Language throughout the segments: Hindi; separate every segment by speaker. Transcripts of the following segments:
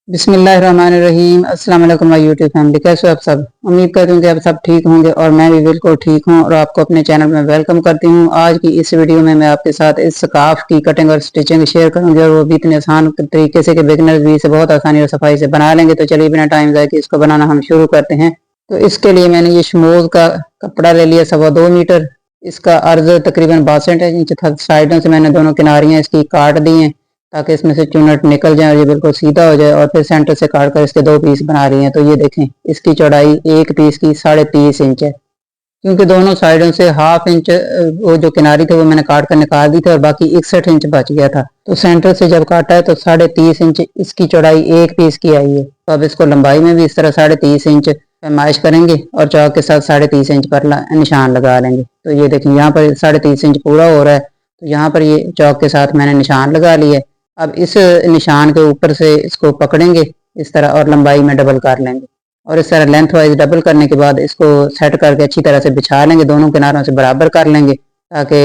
Speaker 1: बिस्मिल्लाहिर्रहमानिर्रहीम। अस्सलाम वालेकुम माय यूट्यूब फैमिली। कैसे हो आप सब? उम्मीद करती हूँ कि आप सब ठीक होंगे और मैं भी बिल्कुल ठीक हूँ और आपको अपने चैनल में वेलकम करती हूँ। आज की इस वीडियो में मैं आपके साथ इस स्कार्फ की कटिंग और स्टिचिंग शेयर करूँगी और वो भी इतने आसान तरीके से कि बिगिनर्स भी इसे बहुत आसानी और सफाई से बना लेंगे। तो चलिए बिना टाइम ज़ाया कि इसको बनाना हम शुरू करते हैं। तो इसके लिए मैंने ये शमोज का कपड़ा ले लिया 2.25 मीटर। इसका अर्ज तकरीबन 62 इंच था। साइडों से मैंने दोनों किनारियाँ इसकी काट दी हैं ताकि इसमें से चुनट निकल जाए और ये बिल्कुल सीधा हो जाए। और फिर सेंटर से काट कर इसके 2 पीस बना रही हैं। तो ये देखें, इसकी चौड़ाई एक पीस की 30.5 इंच है, क्योंकि दोनों साइडों से हाफ इंच वो जो किनारी थे वो मैंने काट कर निकाल दी थी और बाकी 61 इंच बच गया था। तो सेंटर से जब काटा है तो 30.5 इंच इसकी चौड़ाई एक पीस की आई है। तो अब इसको लंबाई में भी इस तरह 30.5 इंच पैमाइश करेंगे और चौक के साथ 30.5 इंच पर निशान लगा लेंगे। तो ये देखें, यहाँ पर 30.5 इंच पूरा हो रहा है, तो यहाँ पर ये चौक के साथ मैंने निशान लगा लिया है। अब इस निशान के ऊपर से इसको पकड़ेंगे इस तरह और लंबाई में डबल कर लेंगे और इस तरह लेंथ वाइज डबल करने के बाद इसको सेट करके अच्छी तरह से बिछा लेंगे, दोनों किनारों से बराबर कर लेंगे ताकि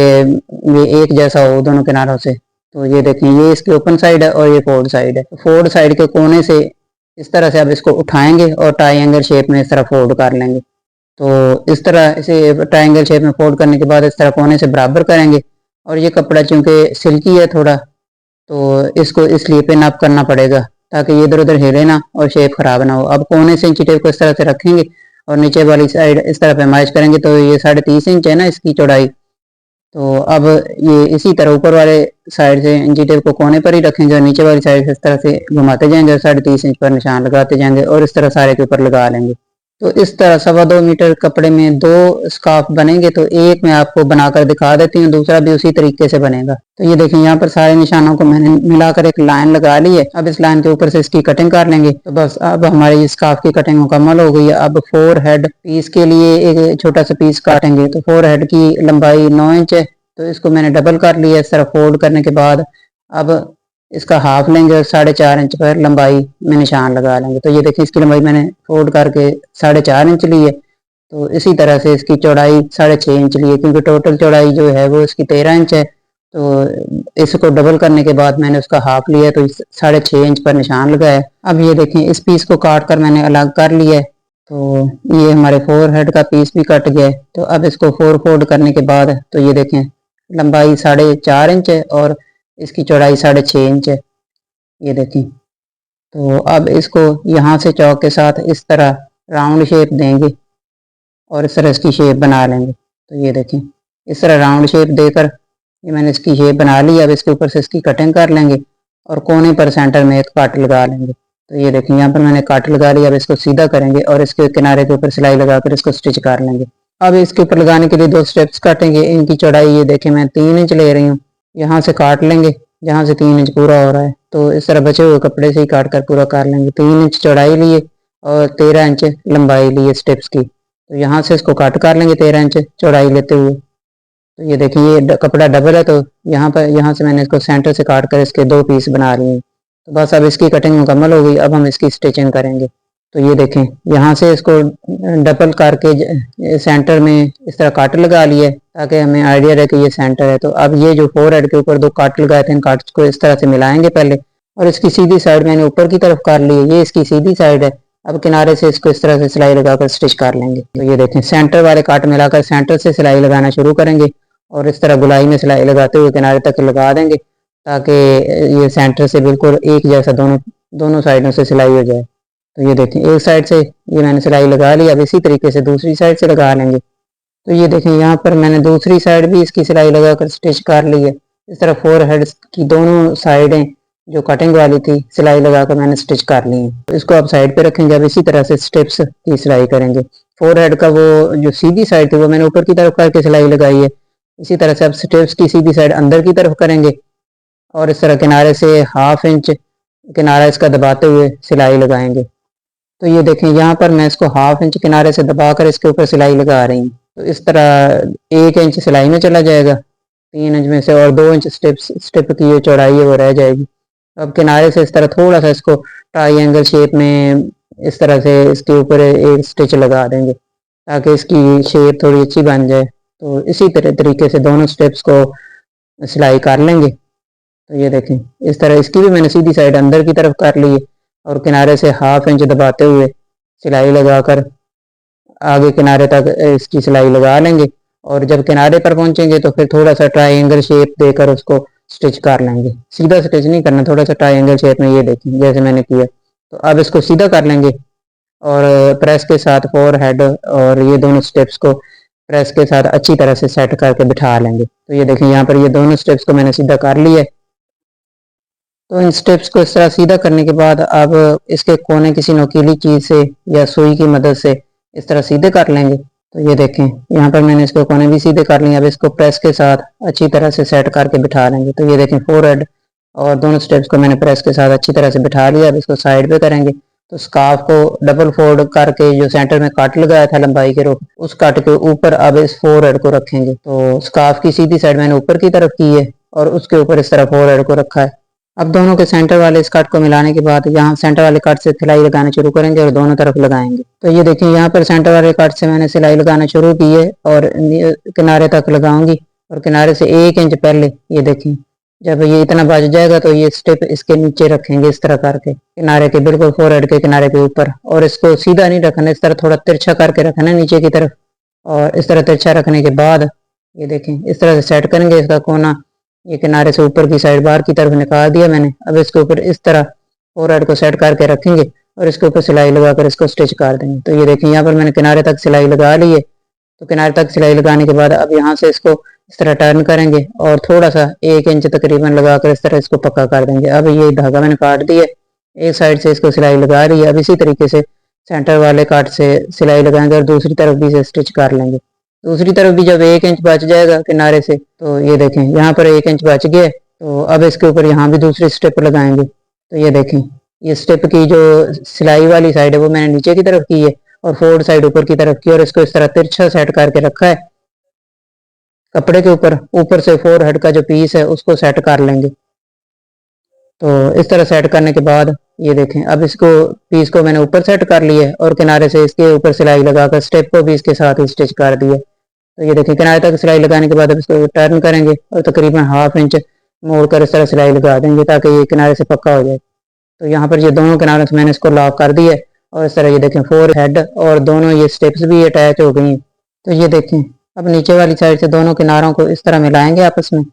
Speaker 1: ये एक जैसा हो दोनों किनारों से। तो ये देखें, ये इसकी ओपन साइड है और ये फोल्ड साइड है। तो फोल्ड साइड के कोने से इस तरह से अब इसको उठाएंगे और ट्रायंगल शेप में इस तरह फोल्ड कर लेंगे। तो इस तरह इसे ट्रायंगल शेप में फोल्ड करने के बाद इस तरह कोने से बराबर करेंगे। और ये कपड़ा चूँकि सिल्की है थोड़ा, तो इसको इसलिए पिन अप करना पड़ेगा ताकि ये इधर उधर हिले ना और शेप खराब ना हो। अब कोने से इंची टेप को इस तरह से रखेंगे और नीचे वाली साइड इस तरह पैमाइश करेंगे। तो ये 30.5 इंच है ना इसकी चौड़ाई। तो अब ये इसी तरह ऊपर वाले साइड से इंची टेप को कोने पर ही रखेंगे और नीचे वाली साइड से इस तरह से घुमाते जाएंगे और 30.5 इंच पर निशान लगाते जाएंगे और इस तरह सारे के ऊपर लगा लेंगे। तो इस तरह 2.25 मीटर कपड़े में 2 स्कार्फ बनेंगे। तो एक मैं आपको बनाकर दिखा देती हूँ, दूसरा भी उसी तरीके से बनेगा। तो ये देखें, यहाँ पर सारे निशानों को मैंने मिलाकर एक लाइन लगा ली है। अब इस लाइन के ऊपर से इसकी कटिंग कर लेंगे। तो बस अब हमारी स्कार्फ की कटिंग मुकम्मल हो गई है। अब 4 हेड पीस के लिए एक छोटा सा पीस काटेंगे। तो 4 हेड की लंबाई 9 इंच है, तो इसको मैंने डबल कर लिया। इस तरह फोल्ड करने के बाद अब इसका हाफ लेंगे और 4.5 इंच पर लंबाई में निशान लगा लेंगे। तो ये देखिए, इसकी लंबाई मैंने फोल्ड करके 4.5 इंच ली है। तो इसी तरह से इसकी चौड़ाई 6.5 इंच ली है, क्योंकि टोटल चौड़ाई जो है वो इसकी 13 इंच है। तो इसको डबल करने के बाद मैंने उसका हाफ लिया, तो 6.5 इंच पर निशान लगाया। अब ये देखें, इस पीस को काट कर मैंने अलग कर लिया है। तो ये हमारे 4 हेड का पीस भी कट गया है। तो अब इसको 4 फोल्ड करने के बाद तो ये देखें, लंबाई 4.5 इंच है और इसकी चौड़ाई 6.5 इंच है। ये देखें, तो अब इसको यहाँ से चौक के साथ इस तरह राउंड शेप देंगे और इस तरह इसकी शेप बना लेंगे। तो ये देखें, इस तरह राउंड शेप देकर ये मैंने इसकी शेप बना ली। अब इसके ऊपर से इसकी कटिंग कर लेंगे और कोने पर सेंटर में एक कट लगा लेंगे। तो ये देखें, यहाँ पर मैंने कट लगा लिया। अब इसको सीधा करेंगे और इसके किनारे के ऊपर सिलाई लगाकर इसको स्टिच कर लेंगे। अब इसके ऊपर लगाने के लिए 2 स्टेप्स काटेंगे। इनकी चौड़ाई ये देखें, मैं 3 इंच ले रही हूँ। यहाँ से काट लेंगे जहाँ से 3 इंच पूरा हो रहा है। तो इस तरह बचे हुए कपड़े से ही काट कर पूरा कर लेंगे। 3 इंच चौड़ाई लिए और 13 इंच लंबाई लिए स्टेप्स की। तो यहाँ से इसको काट कर लेंगे 13 इंच चौड़ाई लेते हुए। तो ये देखिए, ये कपड़ा डबल है, तो यहाँ से मैंने इसको सेंटर से काट कर इसके 2 पीस बना लिए। तो बस अब इसकी कटिंग मुकम्मल हो गई। अब हम इसकी स्टिचिंग करेंगे। तो ये देखें, यहाँ से इसको डबल करके सेंटर में इस तरह काट लगा लिए ताकि हमें आइडिया रहे कि ये सेंटर है। तो अब ये जो 4 हेड के ऊपर 2 काट लगाए थे, इन काट को इस तरह से मिलाएंगे पहले और इसकी सीधी साइड मैंने ऊपर की तरफ कर ली है। ये इसकी सीधी साइड है। अब किनारे से इसको इस तरह से सिलाई लगाकर स्टिच कर लेंगे। तो ये देखें, सेंटर वाले काट मिलाकर सेंटर से सिलाई लगाना शुरू करेंगे और इस तरह गुलाई में सिलाई लगाते हुए किनारे तक लगा देंगे ताकि ये सेंटर से बिल्कुल एक जैसा दोनों साइडों से सिलाई हो जाए। तो ये देखें, एक साइड से ये मैंने सिलाई लगा ली। अब इसी तरीके से दूसरी साइड से लगा लेंगे। तो ये देखें, यहाँ पर मैंने दूसरी साइड भी इसकी सिलाई लगाकर स्टिच कर ली है। इस तरह 4 हेड्स की दोनों साइडें जो कटिंग वाली थी सिलाई लगाकर मैंने स्टिच कर ली है। तो इसको अब साइड पे रखेंगे। अब इसी तरह से स्टेप्स की सिलाई करेंगे। 4 हेड का वो जो सीधी साइड थी वो मैंने ऊपर की तरफ करके सिलाई लगाई है। इसी तरह से अब स्टेप्स की सीधी साइड अंदर की तरफ करेंगे और इस तरह किनारे से हाफ इंच किनारा इसका दबाते हुए सिलाई लगाएंगे। तो ये देखें, यहाँ पर मैं इसको हाफ इंच किनारे से दबाकर इसके ऊपर सिलाई लगा रही हूँ। तो इस तरह 1 इंच सिलाई में चला जाएगा 3 इंच में से और 2 इंच स्टेप की जो चौड़ाई है वो रह जाएगी। अब किनारे से इस तरह थोड़ा सा इसको ट्रायंगल शेप में इस तरह से इसके ऊपर एक स्टिच लगा देंगे ताकि इसकी शेप थोड़ी अच्छी बन जाए। तो इसी तरीके से दोनों स्टेप्स को सिलाई कर लेंगे। तो ये देखें, इस तरह इसकी भी मैंने सीधी साइड अंदर की तरफ कर ली है। और किनारे से 1/2 इंच दबाते हुए सिलाई लगाकर आगे किनारे तक इसकी सिलाई लगा लेंगे। और जब किनारे पर पहुंचेंगे तो फिर थोड़ा सा ट्रायंगल शेप देकर उसको स्टिच कर लेंगे। सीधा स्टिच नहीं करना, थोड़ा सा ट्रायंगल शेप में, ये देखें जैसे मैंने किया। तो अब इसको सीधा कर लेंगे और प्रेस के साथ फोर हेड और ये दोनों स्टेप्स को प्रेस के साथ अच्छी तरह से सेट करके बिठा लेंगे। तो ये देखें यहाँ पर ये दोनों स्टेप्स को मैंने सीधा कर लिया है। तो इन स्टेप्स को इस तरह सीधा करने के बाद अब इसके कोने किसी नोकीली चीज़ से या सुई की मदद से इस तरह सीधे कर लेंगे। तो ये देखें यहाँ पर मैंने इसके कोने भी सीधे कर लिए। अब इसको प्रेस के साथ अच्छी तरह से सेट करके बिठा लेंगे। तो ये देखें फोर हेड और दोनों स्टेप्स को मैंने प्रेस के साथ अच्छी तरह से बिठा लिया। अब इसको साइड पे करेंगे। तो स्कार्फ को डबल फोल्ड करके जो सेंटर में कट लगाया था लंबाई के रुख, उस कट के ऊपर अब इस फोर हेड को रखेंगे। तो स्कार्फ की सीधी साइड मैंने ऊपर की तरफ की है और उसके ऊपर इस तरह फोर हेड को रखा है। अब दोनों के सेंटर वाले इस कट को मिलाने के बाद यहाँ सेंटर वाले कट से सिलाई लगाना शुरू करेंगे और दोनों तरफ लगाएंगे। तो ये देखिए यहाँ पर सेंटर वाले कट से मैंने सिलाई लगाना शुरू की है और किनारे तक लगाऊंगी और किनारे से 1 इंच पहले ये देखें जब ये इतना बच जाएगा तो ये स्टेप इसके नीचे रखेंगे इस तरह करके, किनारे के बिल्कुल फोरहेड के किनारे के ऊपर। और इसको सीधा नहीं रखना, इस तरह थोड़ा तिरछा करके रखना है नीचे की तरफ। और इस तरह तिरछा रखने के बाद ये देखें इस तरह से सेट करेंगे इसका कोना। ये किनारे से ऊपर की साइड बाहर की तरफ निकाल दिया मैंने। अब इसके ऊपर इस तरह फोरहेड को सेट करके रखेंगे और इसके ऊपर सिलाई लगाकर इसको स्टिच कर देंगे। तो ये देखिए यहाँ पर मैंने किनारे तक सिलाई लगा ली है। तो किनारे तक सिलाई लगाने के बाद अब यहाँ से इसको इस तरह टर्न करेंगे और थोड़ा सा 1 इंच तकरीबन लगाकर इस तरह इसको पक्का कर देंगे। अब ये धागा मैंने काट दिया, एक साइड से इसको सिलाई लगा रही है। अब इसी तरीके से सेंटर वाले काट से सिलाई लगाएंगे और दूसरी तरफ भी से स्टिच कर लेंगे। दूसरी तरफ भी जब 1 इंच बच जाएगा किनारे से, तो ये देखें यहाँ पर 1 इंच बच गया। तो अब इसके ऊपर यहाँ भी दूसरी स्टेप लगाएंगे। तो ये देखें ये स्टेप की जो सिलाई वाली साइड है वो मैंने नीचे की तरफ की है और फोल्ड साइड ऊपर की तरफ की और इसको इस तरह तिरछा सेट करके रखा है कपड़े के ऊपर। ऊपर से फोरहेड का जो पीस है उसको सेट कर लेंगे। तो इस तरह सेट करने के बाद ये देखें अब इसको पीस को मैंने ऊपर सेट कर लिया है और किनारे से इसके ऊपर सिलाई लगाकर स्टेप को भी इसके साथ ही स्टिच कर दिया। तो ये देखिए किनारे तक सिलाई लगाने के बाद अब इसको टर्न करेंगे और तकरीबन 1/2 इंच मोड़ कर इस तरह सिलाई लगा देंगे ताकि ये किनारे से पक्का हो जाए। तो यहाँ पर ये दोनों किनारों से मैंने इसको लॉक कर दिया है और इस तरह ये देखें फोर हेड और दोनों ये स्टेप्स भी अटैच हो गई हैं। तो ये देखें अब नीचे वाली साइड से दोनों किनारों को इस तरह मिलाएंगे आपस में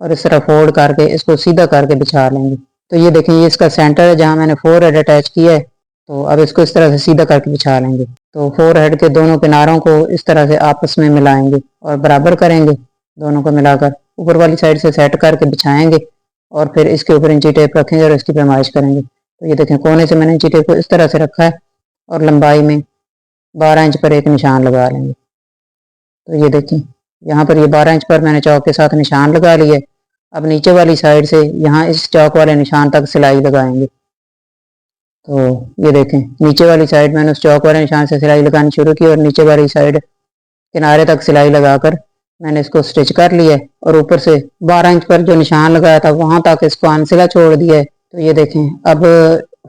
Speaker 1: और इस तरह फोल्ड करके इसको सीधा करके बिछा लेंगे। तो ये देखें ये इसका सेंटर है जहाँ मैंने फोर हेड अटैच किया है। तो अब इसको इस तरह से सीधा करके बिछा लेंगे। तो फोर हेड के दोनों किनारों को इस तरह से आपस में मिलाएंगे और बराबर करेंगे, दोनों को मिलाकर ऊपर वाली साइड से सेट करके बिछाएंगे और फिर इसके ऊपर इंची टेप रखेंगे और इसकी पैमाइश करेंगे। तो ये देखें कोने से मैंने इंची टेप को इस तरह से रखा है और लंबाई में 12 इंच पर एक निशान लगा लेंगे। तो ये देखें यहाँ पर ये 12 इंच पर मैंने चौक के साथ निशान लगा लिया है। अब नीचे वाली साइड से यहाँ इस चौक वाले निशान तक सिलाई लगाएंगे। तो ये देखें नीचे वाली साइड मैंने उस चौक वाले निशान से सिलाई लगानी शुरू की और नीचे वाली साइड किनारे तक सिलाई लगाकर मैंने इसको स्टिच कर लिया है और ऊपर से 12 इंच पर जो निशान लगाया था वहां तक इसको अनसिला छोड़ दिया है। तो ये देखें अब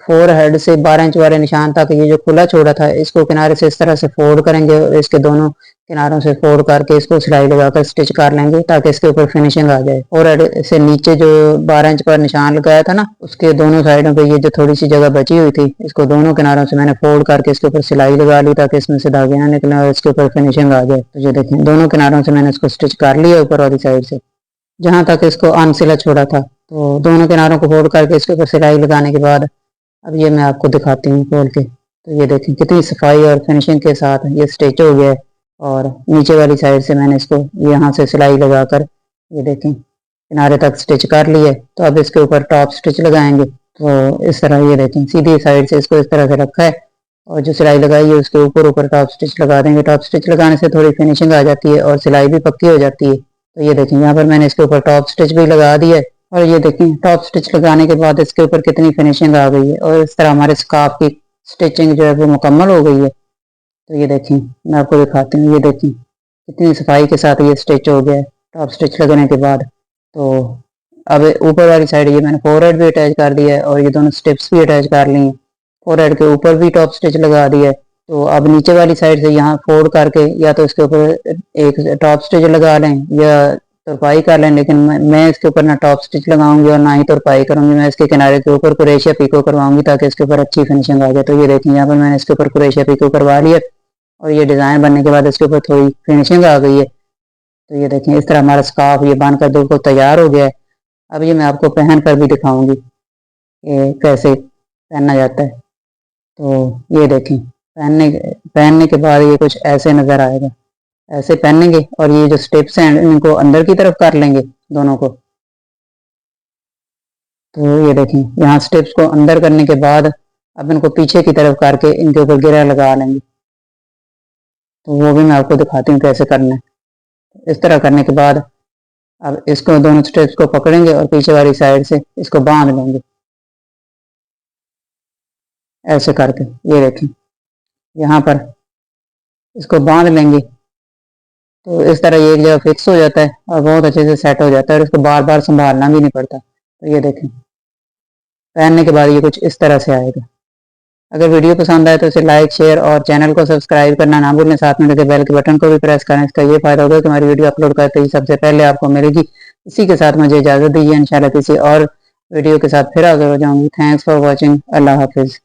Speaker 1: फोर हेड से 12 इंच वाले निशान तक ये जो खुला छोड़ा था इसको किनारे से इस तरह से फोल्ड करेंगे और इसके दोनों किनारों से फोल्ड करके इसको सिलाई लगाकर स्टिच कर लेंगे ताकि इसके ऊपर फिनिशिंग आ जाए। फोर हेड से नीचे जो 12 इंच पर निशान लगाया था ना उसके दोनों साइडों पे ये जो थोड़ी सी जगह बची हुई थी इसको दोनों किनारों से मैंने फोल्ड करके इसके ऊपर सिलाई लगा ली ताकि इसमें से धागे ना निकले और इसके ऊपर फिनिशिंग आ जाए। तो ये देखें दोनों किनारों से मैंने इसको स्टिच कर लिया ऊपर वाली साइड से जहाँ तक इसको अनसिला छोड़ा था। तो दोनों किनारों को फोल्ड करके इसके ऊपर सिलाई लगाने के बाद अब ये मैं आपको दिखाती हूँ खोल के। तो ये देखें कितनी सफाई और फिनिशिंग के साथ ये स्टिच हो गया है और नीचे वाली साइड से मैंने इसको यहाँ से सिलाई लगाकर ये देखें किनारे तक स्टिच कर लिया है। तो अब इसके ऊपर टॉप स्टिच लगाएंगे। तो इस तरह ये देखें सीधी साइड से इसको इस तरह से रखा है और जो सिलाई लगाई है उसके ऊपर ऊपर टॉप स्टिच लगा देंगे। टॉप स्टिच लगाने से थोड़ी फिनिशिंग आ जाती है और सिलाई भी पक्की हो जाती है। तो ये देखें यहाँ पर मैंने इसके ऊपर टॉप स्टिच भी लगा दिया है और ये देखें टॉप स्टिच लगाने के बाद इसके ऊपर कितनी फिनिशिंग आ गई है और इस तरह हमारे स्कार्फ की स्टिचिंग जो है वो मुकम्मल हो गई है। तो ये देखें मैं आपको दिखाती हूँ, ये देखें कितनी सफाई के साथ ये स्टिच हो गया है टॉप स्टिच लगने के बाद। तो अब ऊपर वाली साइड ये मैंने फोरहेड भी अटैच कर दिया है और ये दोनों स्टेप्स भी अटैच कर ली हैं। फोरहेड के ऊपर भी टॉप स्टिच लगा दिया है। तो अब नीचे वाली साइड से यहाँ फोल्ड करके या तो इसके ऊपर एक टॉप स्टिच लगा लें या तुरपाई कर लें, लेकिन मैं इसके ऊपर ना टॉप स्टिच लगाऊंगी और ना ही तुरपाई करूंगी। मैं इसके किनारे के ऊपर क्रोशिया पिको करवाऊंगी ताकि इसके ऊपर अच्छी फिनिशिंग आ जाए। तो ये देखिए यहाँ पर मैंने इसके ऊपर क्रोशिया पिको करवा लिया और ये डिज़ाइन बनने के बाद इसके ऊपर थोड़ी फिनिशिंग आ गई है। तो ये देखें इस तरह हमारा स्कार्फ ये बनकर बिल्कुल तैयार हो गया है। अब ये मैं आपको पहन कर भी दिखाऊंगी कि कैसे पहना जाता है। तो ये देखें पहनने के बाद ये कुछ ऐसे नज़र आएगा। ऐसे पहनेंगे और ये जो स्टेप्स हैं इनको अंदर की तरफ कर लेंगे दोनों को। तो ये देखें यहाँ स्टेप्स को अंदर करने के बाद अब इनको पीछे की तरफ करके इनके ऊपर गिरा लगा लेंगे। तो वो भी मैं आपको दिखाती हूँ कैसे करना है। इस तरह करने के बाद अब इसको दोनों स्टेप्स को पकड़ेंगे और पीछे वाली साइड से इसको बांध लेंगे ऐसे करके। ये देखें यहाँ पर इसको बांध लेंगे तो इस तरह ये एक जगह फिक्स हो जाता है और बहुत अच्छे से सेट हो जाता है और इसको बार बार संभालना भी नहीं पड़ता। तो ये देखें पहनने के बाद ये कुछ इस तरह से आएगा। अगर वीडियो पसंद आए तो इसे लाइक शेयर और चैनल को सब्सक्राइब करना ना भूलें। साथ में लगे बेल के बटन को भी प्रेस करें। इसका ये फायदा होगा कि हमारी वीडियो अपलोड करते ही सबसे पहले आपको मिलेगी। इसी के साथ मुझे इजाज़त दीजिए। इंशाल्लाह किसी और वीडियो के साथ फिर हाजिर हो जाऊंगी। Thanks for watching. अल्लाह हाफिज़।